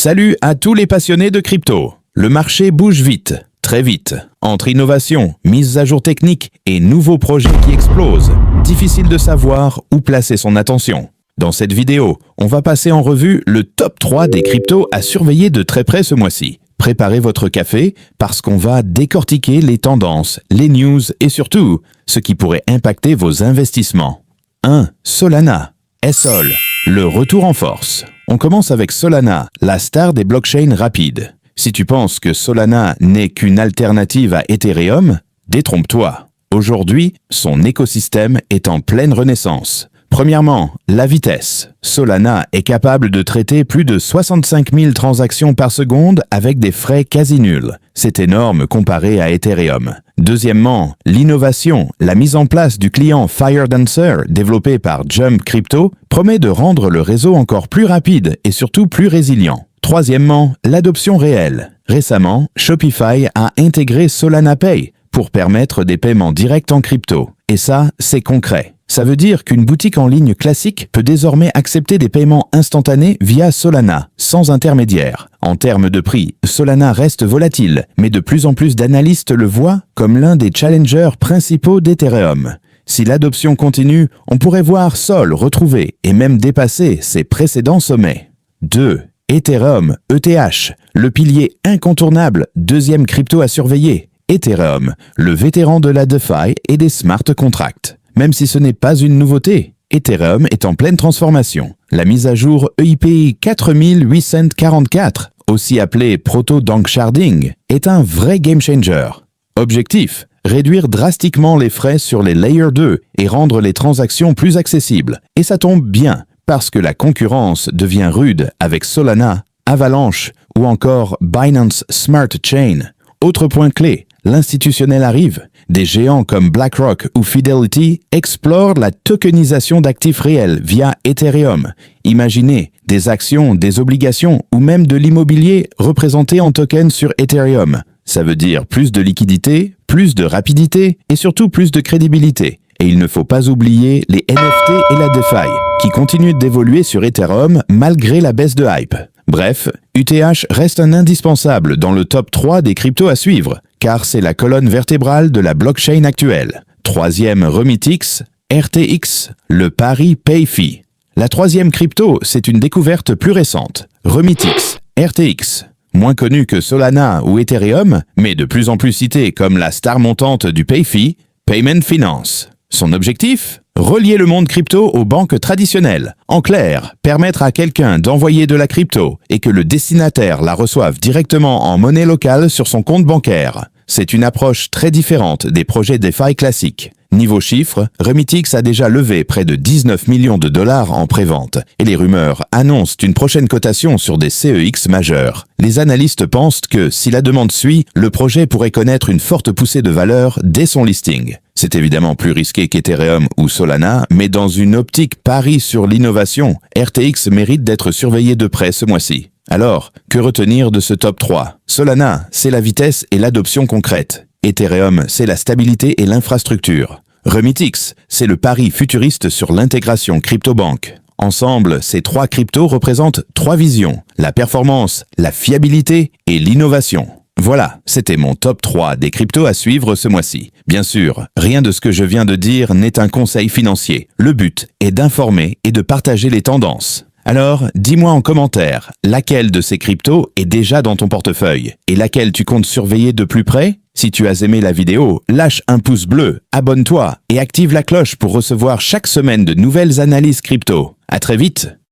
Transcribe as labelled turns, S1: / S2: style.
S1: Salut à tous les passionnés de crypto. Le marché bouge vite, très vite. Entre innovation, mises à jour techniques et nouveaux projets qui explosent, difficile de savoir où placer son attention. Dans cette vidéo, on va passer en revue le top 3 des cryptos à surveiller de très près ce mois-ci. Préparez votre café parce qu'on va décortiquer les tendances, les news et surtout, ce qui pourrait impacter vos investissements. 1. Solana. SOL. Le retour en force. On commence avec Solana, la star des blockchains rapides. Si tu penses que Solana n'est qu'une alternative à Ethereum, détrompe-toi. Aujourd'hui, son écosystème est en pleine renaissance. Premièrement, la vitesse. Solana est capable de traiter plus de 65 000 transactions par seconde avec des frais quasi nuls. C'est énorme comparé à Ethereum. Deuxièmement, l'innovation. La mise en place du client FireDancer, développé par Jump Crypto, promet de rendre le réseau encore plus rapide et surtout plus résilient. Troisièmement, l'adoption réelle. Récemment, Shopify a intégré Solana Pay pour permettre des paiements directs en crypto. Et ça, c'est concret. Ça veut dire qu'une boutique en ligne classique peut désormais accepter des paiements instantanés via Solana, sans intermédiaire. En termes de prix, Solana reste volatile, mais de plus en plus d'analystes le voient comme l'un des challengers principaux d'Ethereum. Si l'adoption continue, on pourrait voir Sol retrouver et même dépasser ses précédents sommets. 2. Ethereum, ETH, le pilier incontournable, deuxième crypto à surveiller. Ethereum, le vétéran de la DeFi et des smart contracts. Même si ce n'est pas une nouveauté, Ethereum est en pleine transformation. La mise à jour EIP 4844, aussi appelée Proto-Danksharding, est un vrai game changer. Objectif, réduire drastiquement les frais sur les Layer 2 et rendre les transactions plus accessibles. Et ça tombe bien, parce que la concurrence devient rude avec Solana, Avalanche ou encore Binance Smart Chain. Autre point clé, l'institutionnel arrive. Des géants comme BlackRock ou Fidelity explorent la tokenisation d'actifs réels via Ethereum. Imaginez des actions, des obligations ou même de l'immobilier représenté en tokens sur Ethereum. Ça veut dire plus de liquidité, plus de rapidité et surtout plus de crédibilité. Et il ne faut pas oublier les NFT et la DeFi, qui continuent d'évoluer sur Ethereum malgré la baisse de hype. Bref, ETH reste un indispensable dans le top 3 des cryptos à suivre, car c'est la colonne vertébrale de la blockchain actuelle. Troisième Remitix, RTX, le pari pay-fee. La troisième crypto, c'est une découverte plus récente. Remitix, RTX. Moins connu que Solana ou Ethereum, mais de plus en plus cité comme la star montante du pay-fee, Payment Finance. Son objectif ? Relier le monde crypto aux banques traditionnelles. En clair, permettre à quelqu'un d'envoyer de la crypto et que le destinataire la reçoive directement en monnaie locale sur son compte bancaire. C'est une approche très différente des projets DeFi classiques. Niveau chiffres, Remitix a déjà levé près de 19 millions de dollars en prévente et les rumeurs annoncent une prochaine cotation sur des CEX majeurs. Les analystes pensent que si la demande suit, le projet pourrait connaître une forte poussée de valeur dès son listing. C'est évidemment plus risqué qu'Ethereum ou Solana, mais dans une optique pari sur l'innovation, RTX mérite d'être surveillé de près ce mois-ci. Alors, que retenir de ce top 3 ? Solana, c'est la vitesse et l'adoption concrète. Ethereum, c'est la stabilité et l'infrastructure. Remitix, c'est le pari futuriste sur l'intégration crypto-banque. Ensemble, ces trois cryptos représentent trois visions, la performance, la fiabilité et l'innovation. Voilà, c'était mon top 3 des cryptos à suivre ce mois-ci. Bien sûr, rien de ce que je viens de dire n'est un conseil financier. Le but est d'informer et de partager les tendances. Alors, dis-moi en commentaire, laquelle de ces cryptos est déjà dans ton portefeuille et laquelle tu comptes surveiller de plus près ? Si tu as aimé la vidéo, lâche un pouce bleu, abonne-toi et active la cloche pour recevoir chaque semaine de nouvelles analyses crypto. À très vite!